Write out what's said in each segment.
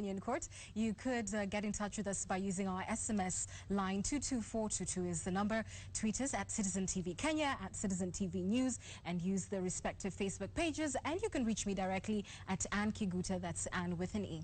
In court, you could get in touch with us by using our SMS line 22422 is the number. Tweet us at Citizen TV Kenya, at Citizen TV News, and use the respective Facebook pages. And you can reach me directly at Ann Kiguta, that's Ann with an E.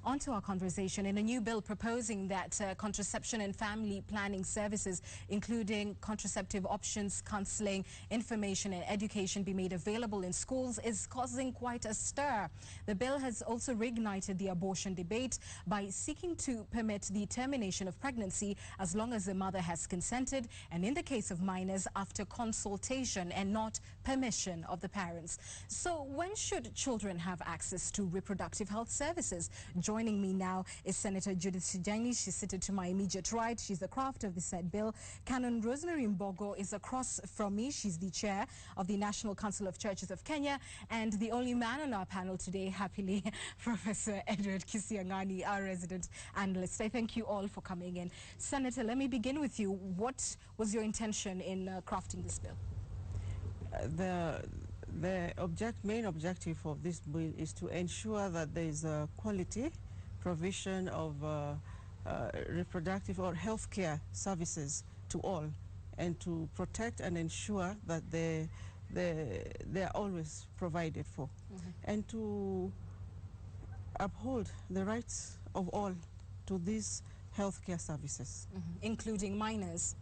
On to our conversation. In a new bill proposing that contraception and family planning services, including contraceptive options, counseling, information and education be made available in schools is causing quite a stir. The bill has also reignited the abortion debate by seeking to permit the termination of pregnancy as long as the mother has consented, and in the case of minors, after consultation and not permission of the parents. So when should children have access to reproductive health services? Joining me now is Senator Judith Sijangi. She's seated to my immediate right. She's the crafter of the said bill. Canon Rosemary Mbogo is across from me. She's the chair of the National Council of Churches of Kenya, and the only man on our panel today, happily, Professor Edward Kisiangani, our resident analyst. I thank you all for coming in. Senator, let me begin with you. What was your intention in crafting this bill? The main objective of this bill is to ensure that there is a quality provision of reproductive or health care services to all, and to protect and ensure that they are always provided for, and to uphold the rights of all to these healthcare services, including minors.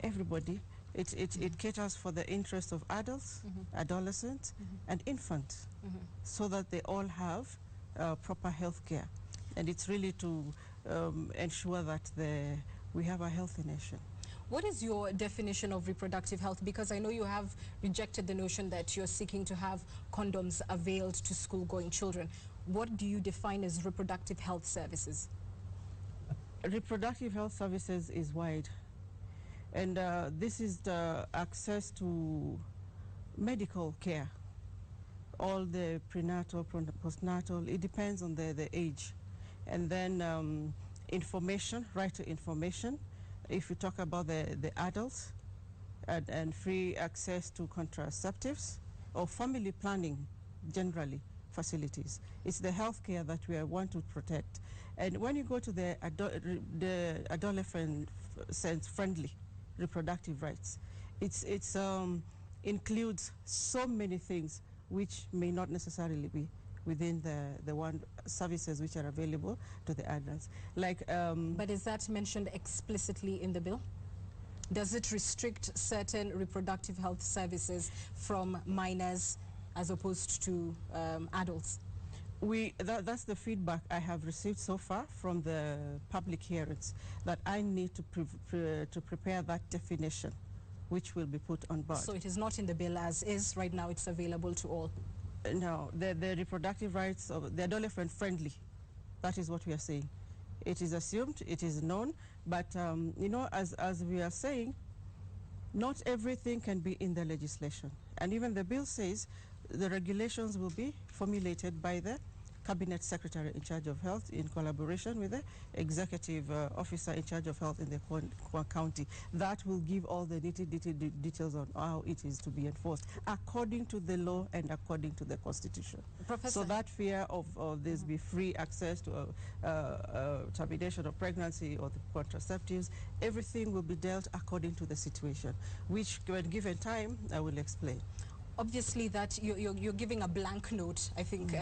Everybody. It caters for the interests of adults, adolescents, and infants, so that they all have proper health care. And it's really to ensure that we have a healthy nation. What is your definition of reproductive health? Because I know you have rejected the notion that you're seeking to have condoms availed to school-going children. What do you define as reproductive health services? Reproductive health services is wide. And this is the access to medical care, all the prenatal, postnatal, it depends on the age. And then information, right to information. If we talk about the adults, and free access to contraceptives or family planning, generally, facilities. It's the healthcare that we want to protect. And when you go to the adolescent-friendly reproductive rights, it includes so many things which may not necessarily be within the one services which are available to the adults. Like, but is that mentioned explicitly in the bill? Does it restrict certain reproductive health services from minors as opposed to adults? That's the feedback I have received so far from the public hearings, that I need to prepare that definition, which will be put on board. So it is not in the bill as is right now, it's available to all? No, the reproductive rights of the adolescent-friendly, that is what we are saying. It is assumed, it is known, but you know, as we are saying, not everything can be in the legislation. And even the bill says the regulations will be formulated by the Cabinet Secretary in charge of health in collaboration with the executive officer in charge of health in the county. That will give all the nitty-gritty details on how it is to be enforced according to the law and according to the Constitution. Professor. So that fear of this be free access to termination of pregnancy or the contraceptives, everything will be dealt according to the situation, which when given time, I will explain. Obviously that you're giving a blank note, I think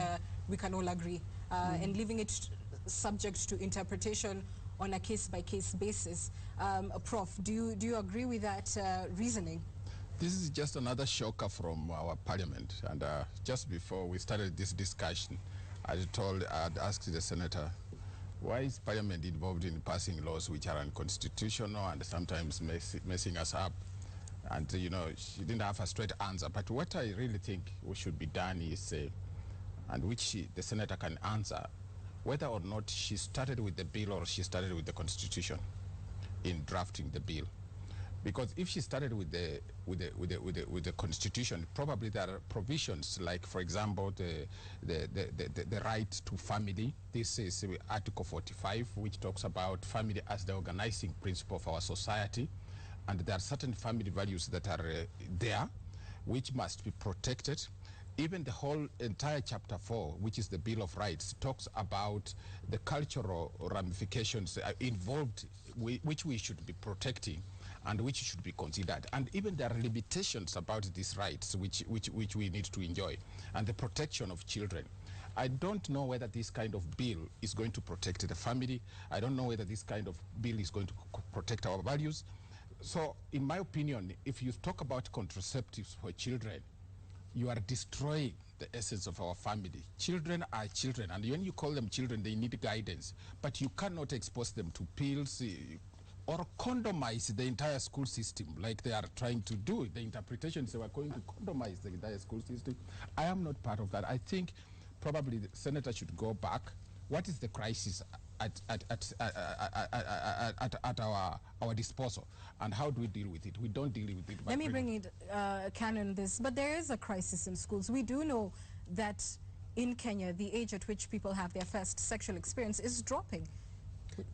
we can all agree, and leaving it subject to interpretation on a case-by-case basis. Prof, do you agree with that reasoning? This is just another shocker from our parliament, and just before we started this discussion, I'd asked the senator, why is parliament involved in passing laws which are unconstitutional and sometimes messing us up? And, you know, she didn't have a straight answer. But what I really think should be done is, and which the senator can answer, whether or not she started with the bill or she started with the Constitution in drafting the bill. Because if she started with the Constitution, probably there are provisions like, for example, the right to family. This is Article 45, which talks about family as the organizing principle of our society. And there are certain family values that are there, which must be protected. even the whole entire chapter 4, which is the Bill of Rights, talks about the cultural ramifications involved, which we should be protecting and which should be considered. And even there are limitations about these rights which we need to enjoy, and the protection of children. I don't know whether this kind of bill is going to protect the family. I don't know whether this kind of bill is going to protect our values. So, in my opinion, if you talk about contraceptives for children, you are destroying the essence of our family. Children are children, and when you call them children, they need guidance. But you cannot expose them to pills or condomize the entire school system like they are trying to do. The interpretations, they were going to condomize the entire school system. I am not part of that. I think probably the senator should go back. What is the crisis at our disposal, and how do we deal with it? We don't deal with it. Let me bring it, Canon, this, but there is a crisis in schools. We do know that in Kenya, the age at which people have their first sexual experience is dropping.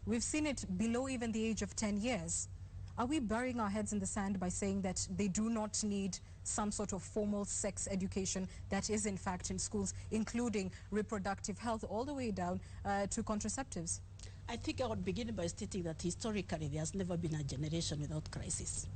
We've seen it below even the age of 10 years. Are we burying our heads in the sand by saying that they do not need some sort of formal sex education that is in fact in schools, including reproductive health all the way down to contraceptives? I think I would begin by stating that historically there has never been a generation without crisis.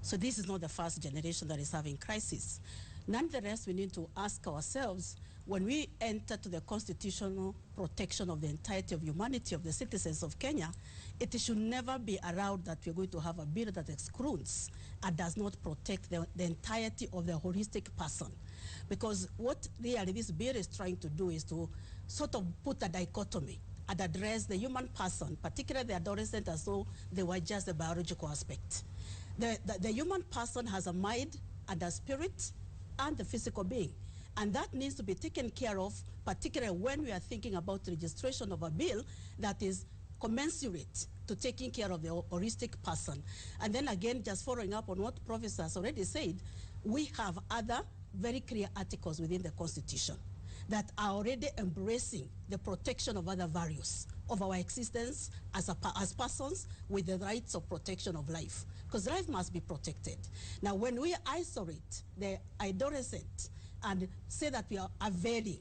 So this is not the first generation that is having crisis. Nonetheless, we need to ask ourselves, when we enter to the constitutional protection of the entirety of humanity of the citizens of Kenya, it should never be allowed that we're going to have a bill that excludes and does not protect the entirety of the holistic person. Because what really this bill is trying to do is to sort of put a dichotomy and address the human person, particularly the adolescent, as though they were just a biological aspect. The human person has a mind and a spirit and the physical being. And that needs to be taken care of, particularly when we are thinking about the registration of a bill that is commensurate to taking care of the holistic person. And then again, just following up on what Professor has already said, we have other very clear articles within the Constitution that are already embracing the protection of other values of our existence as persons with the rights of protection of life, because life must be protected. Now, when we isolate the adolescent and say that we are availing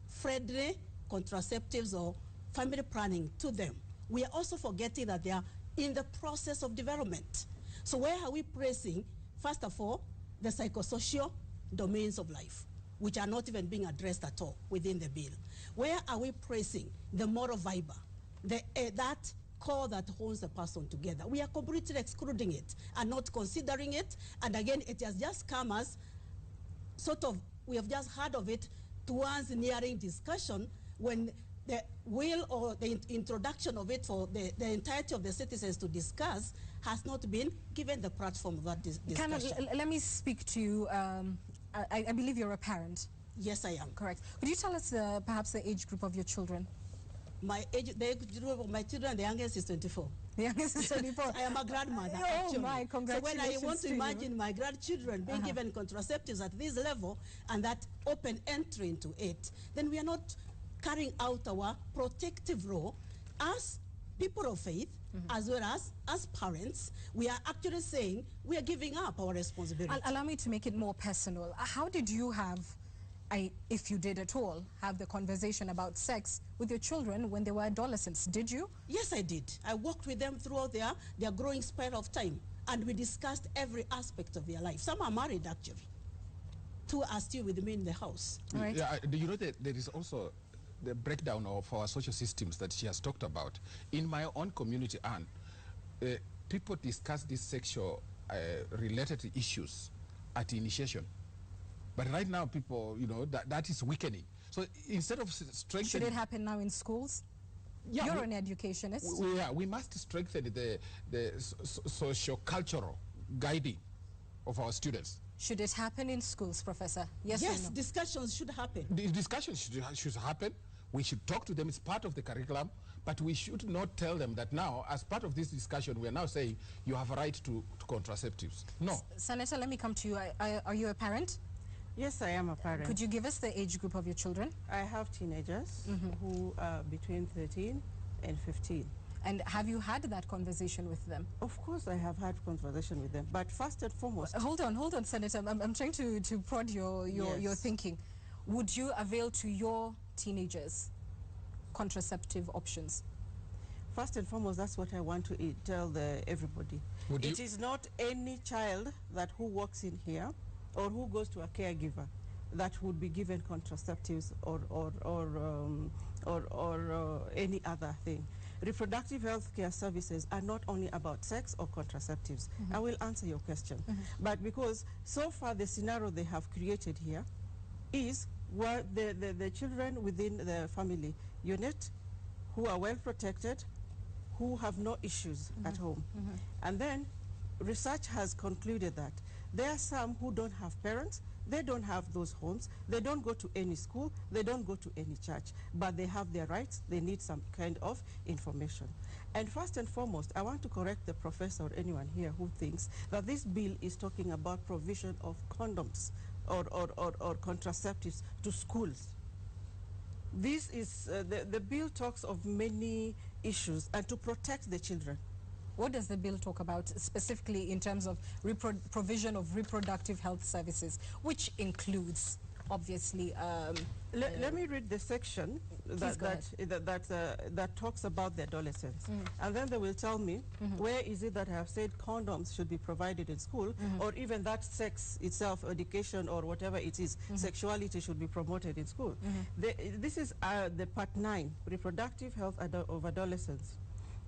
friendly contraceptives or family planning to them, we are also forgetting that they are in the process of development. So where are we placing, first of all, the psychosocial domains of life, which are not even being addressed at all within the bill? Where are we placing the moral fiber, that core that holds the person together? We are completely excluding it and not considering it. And again, it has just come as sort of, we have just heard of it towards nearing discussion, when the will or the introduction of it for the entirety of the citizens to discuss has not been given the platform of that discussion. Let me speak to you. I believe you're a parent. Yes, I am. Correct. Could you tell us perhaps the age group of your children? My age, the age group of my children, the youngest is 24. The youngest is 24. I am a grandmother. Oh, actually. my, congratulations. So when I want to imagine you. my grandchildren being given contraceptives at this level and that open entry into it, then we are not carrying out our protective role as people of faith, as well as parents. We are actually saying we are giving up our responsibility. Allow me to make it more personal. How did you have, if you did at all, have the conversation about sex with your children when they were adolescents? Did you? Yes, I did. I worked with them throughout their growing spell of time, and we discussed every aspect of their life. Some are married, actually. 2 are still with me in the house. All right. Yeah, do you know that there is also the breakdown of our social systems that she has talked about? In my own community, Anne, people discuss these sexual related issues at initiation. But right now, people, you know, that is weakening. So instead of strengthening... Should it happen now in schools? Yeah, you're an educationist. We must strengthen the socio-cultural guiding of our students. Should it happen in schools, Professor? Yes, yes, or no? Discussions should happen. The discussions should happen. We should talk to them. It's part of the curriculum. But we should not tell them that now, as part of this discussion, we are now saying you have a right to contraceptives. No. Senator, let me come to you. Are you a parent? Yes, I am a parent. Could you give us the age group of your children? I have teenagers who are between 13 and 15. And have you had that conversation with them? Of course, I have had conversation with them. But first and foremost... Hold on, Senator. I'm trying to prod your thinking. would you avail to your teenagers contraceptive options? First and foremost, that's what I want to tell everybody. It is not any child who walks in here or who goes to a caregiver that would be given contraceptives or any other thing. Reproductive health care services are not only about sex or contraceptives. I will answer your question. But because so far the scenario they have created here is where the children within the family unit who are well protected, who have no issues at home. And then research has concluded that there are some who don't have parents, they don't have those homes, they don't go to any school, they don't go to any church, but they have their rights, they need some kind of information. And first and foremost, I want to correct the professor or anyone here who thinks that this bill is talking about provision of condoms or contraceptives to schools. This is, the bill talks of many issues and to protect the children. What does the bill talk about specifically in terms of provision of reproductive health services, which includes, obviously... let me read the section that talks about the adolescents. And then they will tell me where is it that I have said condoms should be provided in school, or even that sex itself, education or whatever it is, sexuality should be promoted in school. This is the part 9, reproductive health of adolescents.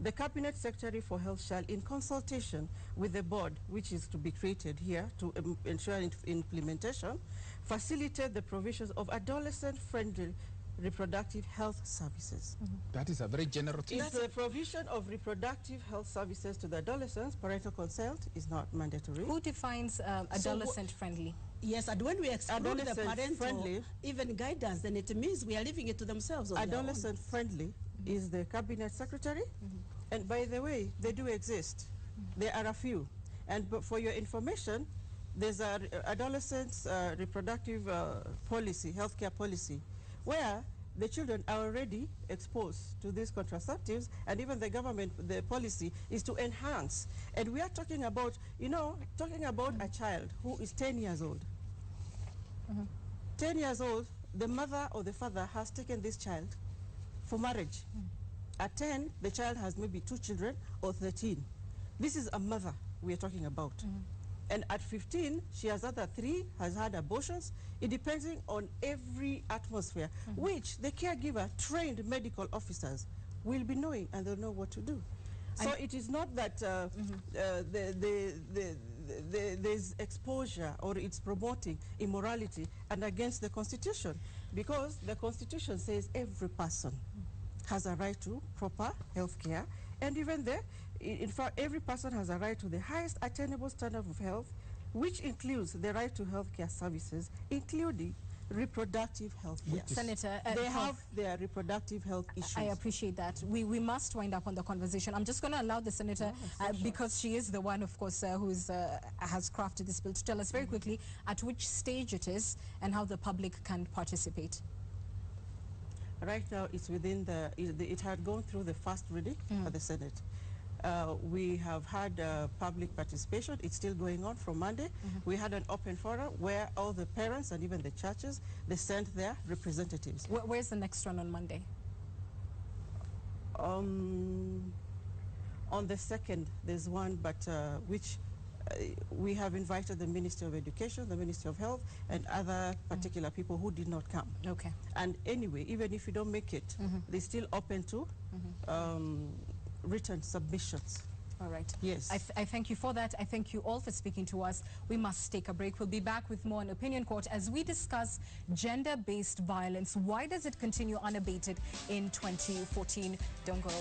The Cabinet Secretary for Health shall, in consultation with the board, which is to be created here to ensure implementation, facilitate the provisions of adolescent-friendly reproductive health services. That is a very general thing. It's the provision of reproductive health services to the adolescents. Parental consent is not mandatory. Who defines adolescent-friendly? Yes, and when we exclude the parental even guidance, then it means we are leaving it to themselves. Adolescent-friendly is the Cabinet Secretary. And by the way, they do exist. There are a few. And for your information, there's an adolescents reproductive policy, healthcare policy, where the children are already exposed to these contraceptives, and even the government, the policy is to enhance. And we are talking about, a child who is 10 years old. 10 years old, the mother or the father has taken this child for marriage. At 10, the child has maybe 2 children, or 13. This is a mother we are talking about. And at 15, she has other 3, has had abortions. It depends on every atmosphere, which the caregiver, trained medical officers, will be knowing, and they'll know what to do. So it is not that there's exposure or it's promoting immorality and against the Constitution, because the Constitution says every person has a right to proper health care, and even there, in fact, every person has a right to the highest attainable standard of health, which includes the right to health care services, including reproductive health care. Senator, they have their reproductive health issues. I appreciate that. We must wind up on the conversation. I'm just going to allow the Senator, because she is the one, of course, who has crafted this bill, to tell us very quickly at which stage it is and how the public can participate. Right now, it's within it had gone through the first reading at the Senate. We have had public participation. It's still going on from Monday. We had an open forum where all the parents and even the churches, they sent their representatives. Where's the next one on Monday? On the 2nd, there's one, but which we have invited the Ministry of Education, the Ministry of Health, and other particular people who did not come. Okay. And anyway, even if you don't make it, they're still open to written submissions. All right. Yes. I thank you for that. I thank you all for speaking to us. We must take a break. We'll be back with more on Opinion Court as we discuss gender-based violence. Why does it continue unabated in 2014? Don't go.